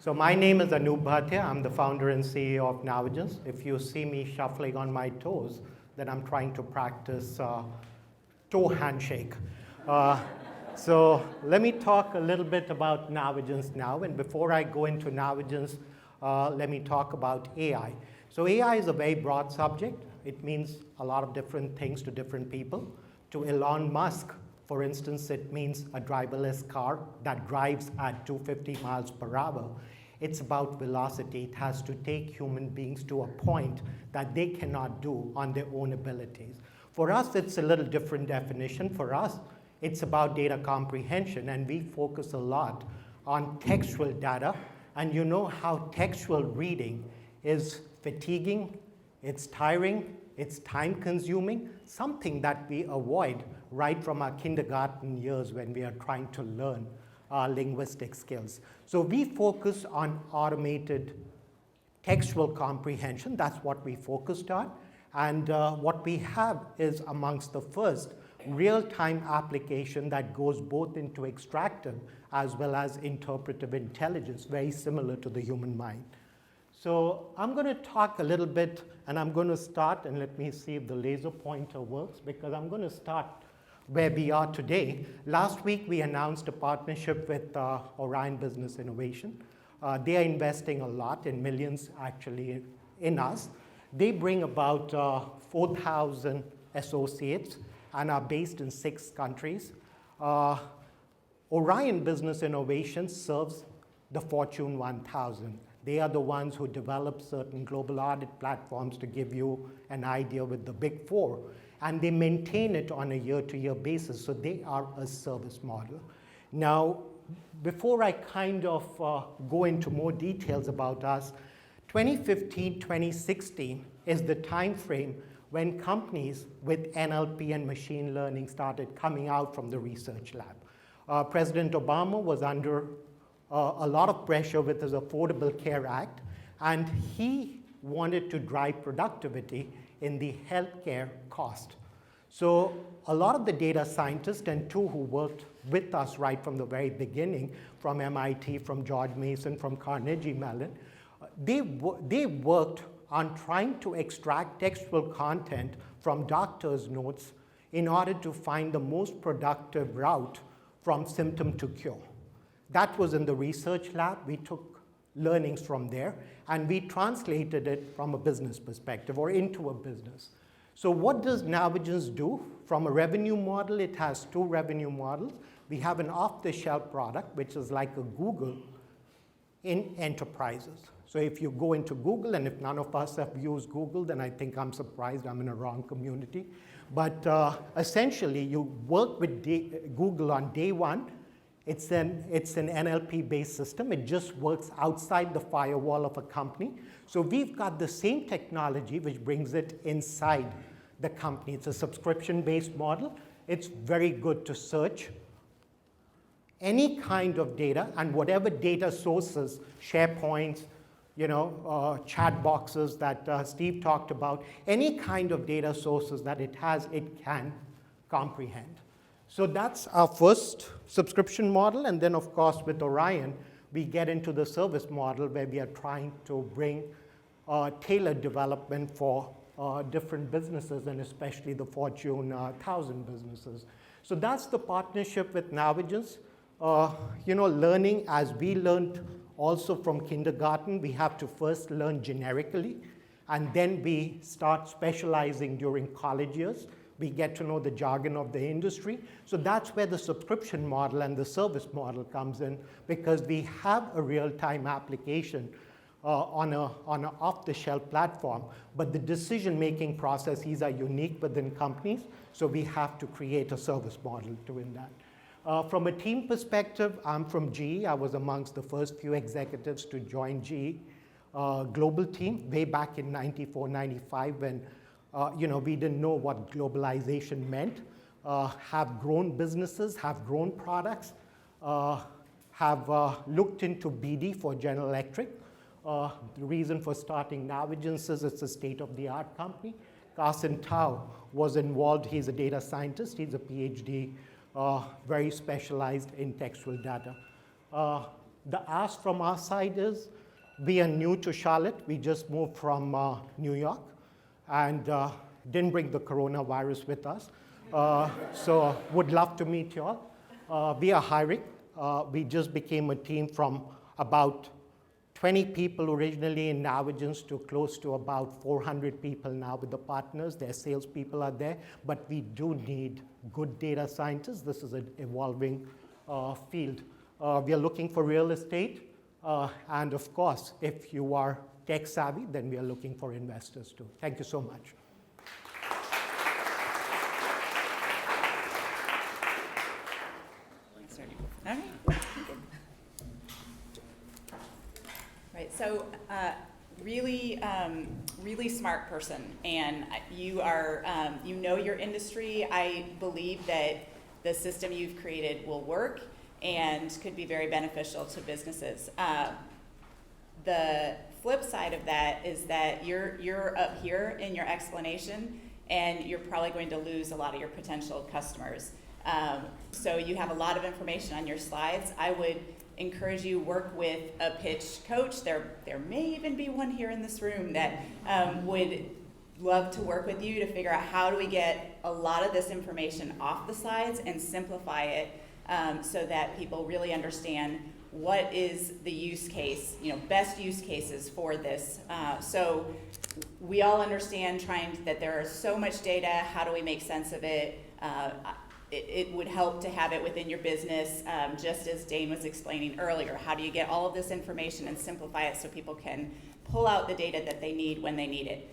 So my name is Anup Bhatia. I'm the founder and CEO of Nowigence. If you see me shuffling on my toes, then I'm trying to practice toe handshake. So let me talk a little bit about Nowigence now. And before I go into Nowigence, let me talk about AI. So AI is a very broad subject. It means a lot of different things to different people. To Elon Musk, for instance, it means a driverless car that drives at 250 miles per hour. It's about velocity. It has to take human beings to a point that they cannot do on their own abilities. For us, it's a little different definition. For us, it's about data comprehension, and we focus a lot on textual data. And you know how textual reading is fatiguing, it's tiring, it's time-consuming, something that we avoid right from our kindergarten years when we are trying to learn linguistic skills. So we focus on automated textual comprehension. That's what we focused on. And what we have is amongst the first real-time application that goes both into extractive as well as interpretive intelligence, very similar to the human mind. So I'm going to talk a little bit, and I'm going to start, and let me see if the laser pointer works, because I'm going to start where we are today. Last week, we announced a partnership with Orion Business Innovation. They are investing a lot, in millions actually, in us. They bring about 4,000 associates and are based in 6 countries. Orion Business Innovation serves the Fortune 1000. They are the ones who develop certain global audit platforms, to give you an idea, with the Big Four. And they maintain it on a year-to-year basis, so they are a service model. Now, before I kind of go into more details about us, 2015, 2016 is the time frame when companies with NLP and machine learning started coming out from the research lab. President Obama was under a lot of pressure with his Affordable Care Act, and he wanted to drive productivity in the healthcare cost. So a lot of the data scientists, and 2 who worked with us right from the very beginning, from MIT, from George Mason, from Carnegie Mellon, they worked on trying to extract textual content from doctors' notes in order to find the most productive route from symptom to cure. That was in the research lab. We took learnings from there, and we translated it from a business perspective, or into a business. So what does Nowigence do? From a revenue model, it has 2 revenue models. We have an off-the-shelf product, which is like a Google in enterprises. So if you go into Google, and if none of us have used Google, then I think I'm surprised I'm in a wrong community. But essentially, you work with Google on day one. It's an NLP-based system. It just works outside the firewall of a company. So we've got the same technology, which brings it inside the company. It's a subscription-based model. It's very good to search any kind of data, and whatever data sources, SharePoints, chat boxes that Steve talked about, any kind of data sources that it has, it can comprehend. So that's our first subscription model. And then, of course, with Orion, we get into the service model, where we are trying to bring tailored development for different businesses, and especially the Fortune 1000 businesses. So that's the partnership with Nowigence. Learning, as we learned also from kindergarten, we have to first learn generically, and then we start specializing during college years. We get to know the jargon of the industry. So that's where the subscription model and the service model comes in, because we have a real-time application on an off-the-shelf platform, but the decision-making processes are unique within companies, so we have to create a service model doing that. From a team perspective, I'm from GE. I was amongst the first few executives to join GE global team way back in 94, 95, when we didn't know what globalization meant. Have grown businesses, have grown products, have looked into BD for General Electric. The reason for starting Nowigence is it's a state-of-the-art company. Carson Tao was involved. He's a data scientist. He's a PhD, very specialized in textual data. The ask from our side is, we are new to Charlotte. We just moved from New York and didn't bring the coronavirus with us. So would love to meet you all. We are hiring. We just became a team from about 20 people originally in Nowigence to close to about 400 people now with the partners. Their salespeople are there, but we do need good data scientists. This is an evolving field. We are looking for real estate, and of course, if you are tech savvy, then we are looking for investors too. Thank you so much. All right. Right. So, really smart person, and you are, you know your industry. I believe that the system you've created will work and could be very beneficial to businesses. The flip side of that is that you're up here in your explanation, and you're probably going to lose a lot of your potential customers. So you have a lot of information on your slides. I would encourage you work with a pitch coach. There may even be one here in this room that would love to work with you to figure out how do we get a lot of this information off the slides and simplify it so that people really understand what is the use case, best use cases for this. So we all understand that there is so much data. How do we make sense of it? It would help to have it within your business, just as Dane was explaining earlier. How do you get all of this information and simplify it so people can pull out the data that they need when they need it?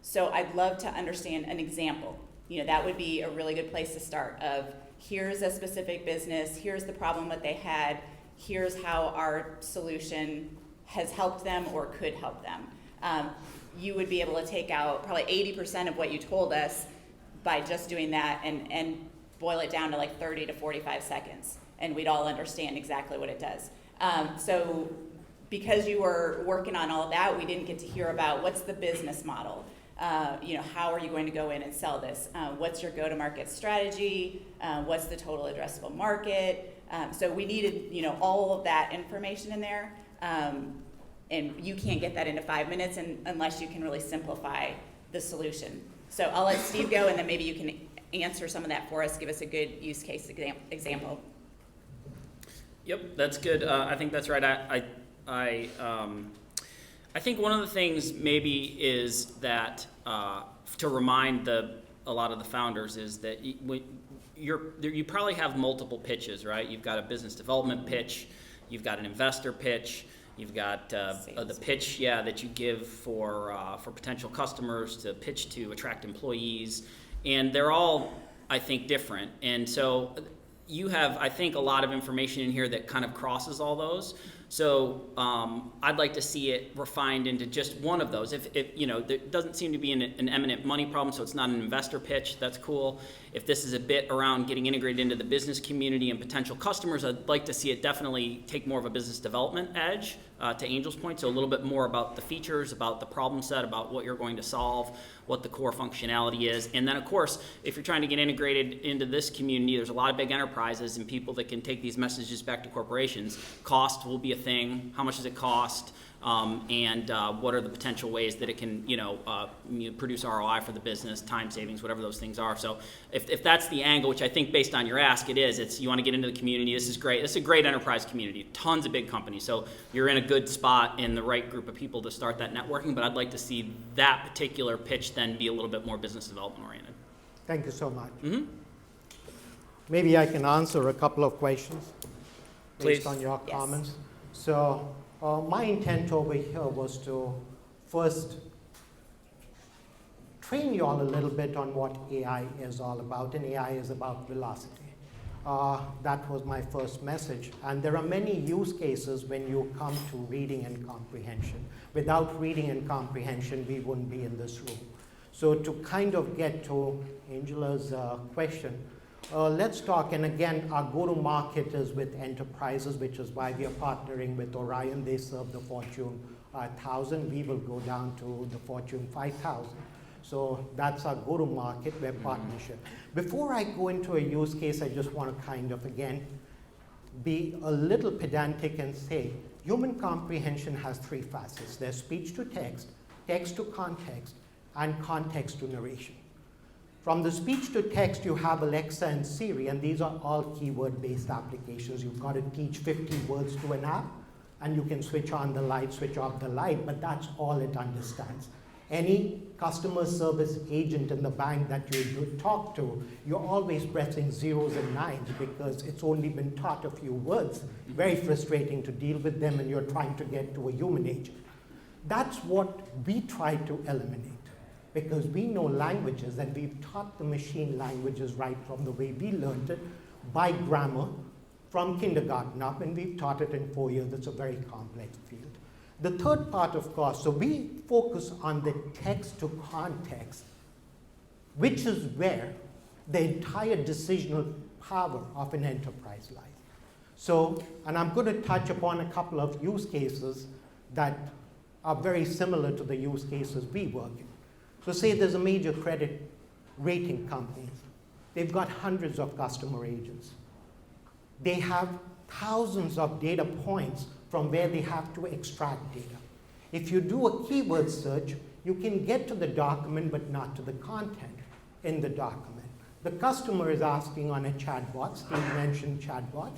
So I'd love to understand an example. That would be a really good place to start of, here's a specific business, here's the problem that they had, here's how our solution has helped them or could help them. You would be able to take out probably 80% of what you told us by just doing that and boil it down to like 30 to 45 seconds, and we'd all understand exactly what it does. So because you were working on all of that, we didn't get to hear about what's the business model. How are you going to go in and sell this? What's your go-to-market strategy? What's the total addressable market? So we needed, all of that information in there, and you can't get that into 5 minutes unless you can really simplify the solution. So I'll let Steve go, and then maybe you can answer some of that for us. Give us a good use case example. Yep, that's good. I think that's right. I think one of the things maybe is that to remind a lot of the founders is that you probably have multiple pitches, right? You've got a business development pitch, you've got an investor pitch. You've got the pitch, that you give for potential customers to pitch to attract employees, and they're all, I think, different. And so you have, I think, a lot of information in here that kind of crosses all those. So I'd like to see it refined into just one of those. If there doesn't seem to be an eminent money problem, so it's not an investor pitch, that's cool. If this is a bit around getting integrated into the business community and potential customers, I'd like to see it definitely take more of a business development edge, to Angel's point, so a little bit more about the features, about the problem set, about what you're going to solve, what the core functionality is. And then, of course, if you're trying to get integrated into this community, there's a lot of big enterprises and people that can take these messages back to corporations. Cost will be a thing. How much does it cost? And what are the potential ways that it can, produce ROI for the business, time savings, whatever those things are. So if that's the angle, which I think based on your ask it is, it's you want to get into the community. This is great. This is a great enterprise community. Tons of big companies. So you're in a good spot in the right group of people to start that networking. But I'd like to see that particular pitch then be a little bit more business development oriented. Thank you so much. Mm-hmm. Maybe I can answer a couple of questions based Please. on your Yes. comments. So my intent over here was to first train you all a little bit on what AI is all about, and AI is about velocity. That was my first message. And there are many use cases when you come to reading and comprehension. Without reading and comprehension, we wouldn't be in this room. So to kind of get to Angela's question, let's talk, and again, our go-to-market is with enterprises, which is why we are partnering with Orion. They serve the Fortune 1000. We will go down to the Fortune 5000. So that's our go-to-market, we're partnership. Before I go into a use case, I just want to kind of, again, be a little pedantic and say human comprehension has three facets. There's speech to text to context, and context to narration. From the speech to text, you have Alexa and Siri, and these are all keyword-based applications. You've got to teach 50 words to an app, and you can switch on the light, switch off the light, but that's all it understands. Any customer service agent in the bank that you talk to, you're always pressing zeros and nines because it's only been taught a few words. Very frustrating to deal with them, and you're trying to get to a human agent. That's what we try to eliminate, because we know languages and we've taught the machine languages right from the way we learned it by grammar from kindergarten up, and we've taught it in 4 years. It's a very complex field. The third part, of course, so we focus on the text to context, which is where the entire decisional power of an enterprise lies. So, and I'm going to touch upon a couple of use cases that are very similar to the use cases we work in. So say there's a major credit rating company. They've got hundreds of customer agents. They have thousands of data points from where they have to extract data. If you do a keyword search, you can get to the document but not to the content in the document. The customer is asking on a chatbot, Steve mentioned chatbot.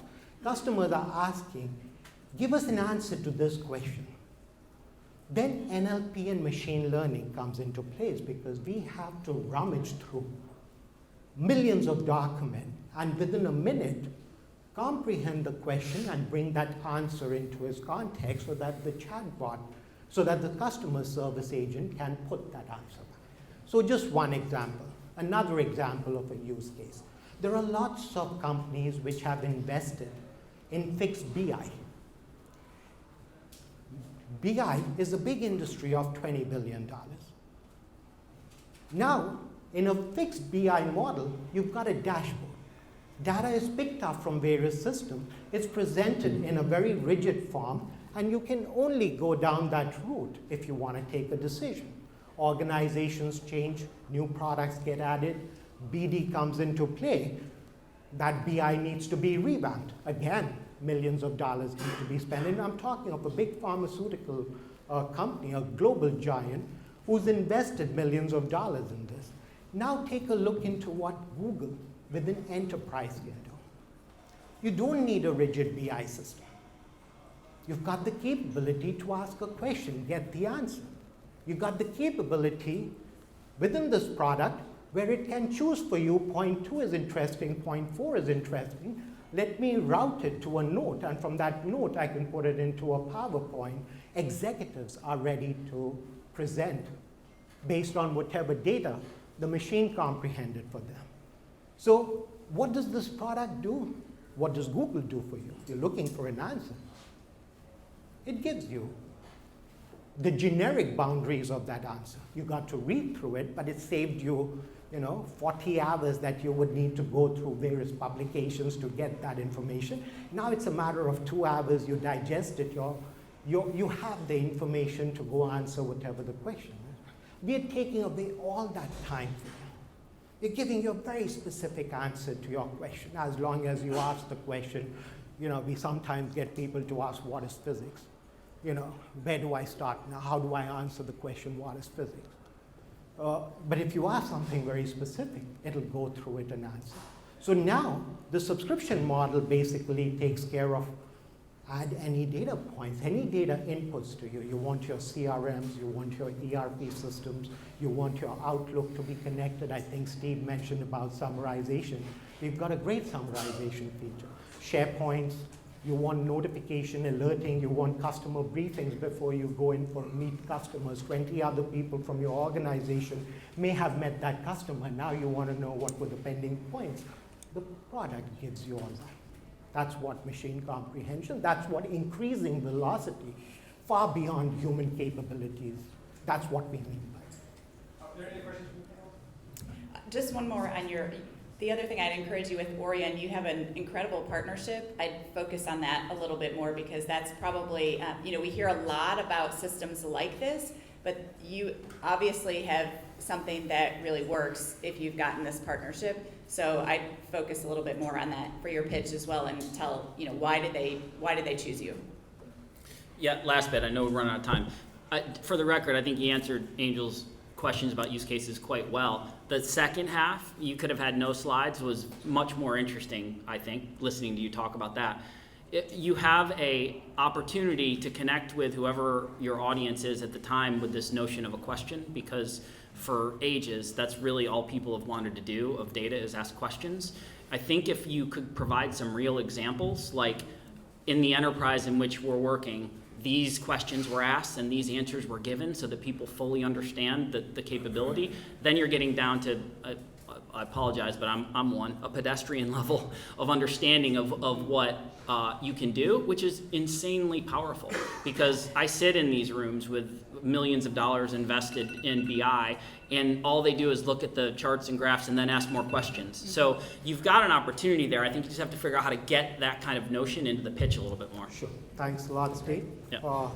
Customers are asking, give us an answer to this question. Then NLP and machine learning comes into place because we have to rummage through millions of documents and within a minute comprehend the question and bring that answer into its context so that the chatbot, so that the customer service agent can put that answer back. So just one example, another example of a use case. There are lots of companies which have invested in fixed BI. BI is a big industry of $20 billion. Now, in a fixed BI model, you've got a dashboard. Data is picked up from various systems. It's presented in a very rigid form, and you can only go down that route if you want to take a decision. Organizations change, new products get added, BD comes into play. That BI needs to be revamped. Again, millions of dollars need to be spent. And I'm talking of a big pharmaceutical company, a global giant, who's invested millions of dollars in this. Now take a look into what Google within enterprise can do. You don't need a rigid BI system. You've got the capability to ask a question, get the answer. You've got the capability within this product where it can choose for you, point 2 is interesting, point 4 is interesting. Let me route it to a note, and from that note, I can put it into a PowerPoint. Executives are ready to present based on whatever data the machine comprehended for them. So what does this product do? What does Google do for you? You're looking for an answer. It gives you the generic boundaries of that answer. You got to read through it, but it saved you 40 hours that you would need to go through various publications to get that information. Now it's a matter of 2 hours, you digest it, you have the information to go answer whatever the question is. We are taking away all that time for you. We're giving you a very specific answer to your question. As long as you ask the question, we sometimes get people to ask, what is physics? Where do I start now? How do I answer the question, what is physics? But if you ask something very specific, it'll go through it and answer. So now, the subscription model basically takes care of add any data points, any data inputs to you. You want your CRMs, you want your ERP systems, you want your Outlook to be connected. I think Steve mentioned about summarization. We've got a great summarization feature. SharePoints, you want notification alerting, you want customer briefings before you go in for meet customers. 20 other people from your organization may have met that customer. Now you want to know what were the pending points. The product gives you all that. That's what machine comprehension, that's what increasing velocity far beyond human capabilities. That's what we mean by it. Are there any questions from the panel? Just one more on the other thing I'd encourage you with Orion, you have an incredible partnership. I'd focus on that a little bit more because that's probably, we hear a lot about systems like this, But you obviously have something that really works if you've gotten this partnership. So I'd focus a little bit more on that for your pitch as well, and tell, why did they choose you? Yeah, last bit, I know we're running out of time. For the record, I think you answered Angel's questions about use cases quite well. The second half, you could have had no slides, was much more interesting, I think, listening to you talk about that. You have a opportunity to connect with whoever your audience is at the time with this notion of a question, because for ages, that's really all people have wanted to do of data is ask questions. I think if you could provide some real examples, like in the enterprise in which we're working, these questions were asked and these answers were given so that people fully understand the capability, then you're getting down to, I apologize, but I'm a pedestrian level of understanding of what you can do, which is insanely powerful. Because I sit in these rooms with millions of dollars invested in BI, and all they do is look at the charts and graphs and then ask more questions. So you've got an opportunity there. I think you just have to figure out how to get that kind of notion into the pitch a little bit more. Sure. Thanks a lot, Steve. Yeah.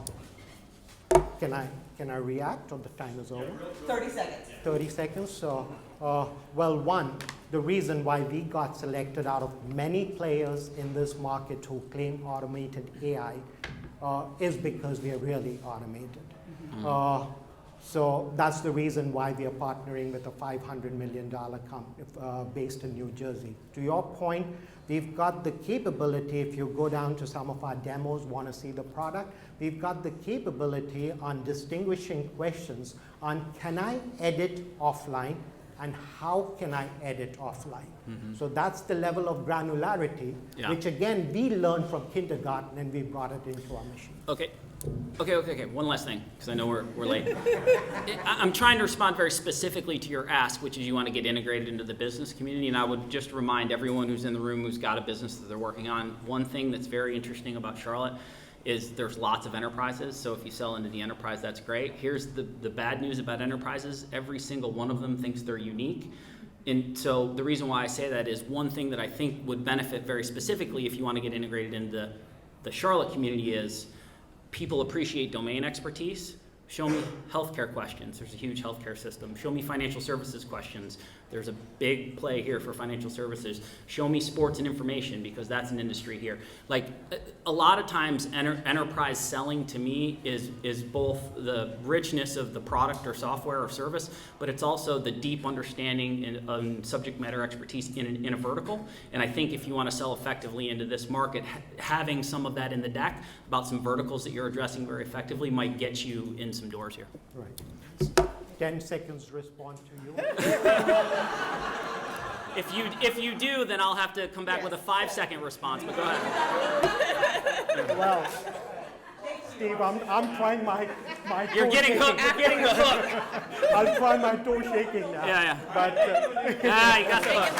Can I react, or the time is over? 30 seconds. 30 seconds. So, well, one, the reason why we got selected out of many players in this market who claim automated AI is because we are really automated. So that's the reason why we are partnering with a $500 million company based in New Jersey. To your point, we've got the capability, if you go down to some of our demos, want to see the product, we've got the capability on distinguishing questions on can I edit offline and how can I edit offline. So that's the level of granularity, which again, we learned from kindergarten and we brought it into our mission. Okay. One last thing, because I know we're late. I'm trying to respond very specifically to your ask, which is you want to get integrated into the business community, and I would just remind everyone who's in the room who's got a business that they're working on, one thing that's very interesting about Charlotte is there's lots of enterprises, so if you sell into the enterprise, that's great. Here's the bad news about enterprises. Every single one of them thinks they're unique. And so the reason why I say that is one thing that I think would benefit very specifically if you want to get integrated into the Charlotte community is people appreciate domain expertise. Show me healthcare questions. There's a huge healthcare system. Show me financial services questions. There's a big play here for financial services. Show me sports and information, because that's an industry here. Like a lot of times enterprise selling to me is both the richness of the product or software or service, but it's also the deep understanding and subject matter expertise in a vertical. And I think if you want to sell effectively into this market, having some of that in the deck about some verticals that you're addressing very effectively might get you in some doors here. Right. 10 seconds to respond to you. If you do, then I'll have to come back with a 5-second response, but go ahead. Well, Steve, I'm trying my You're toe getting shaking. hooked. You're getting the hook. I'll try my toe shaking now. Yeah. But You got the hook.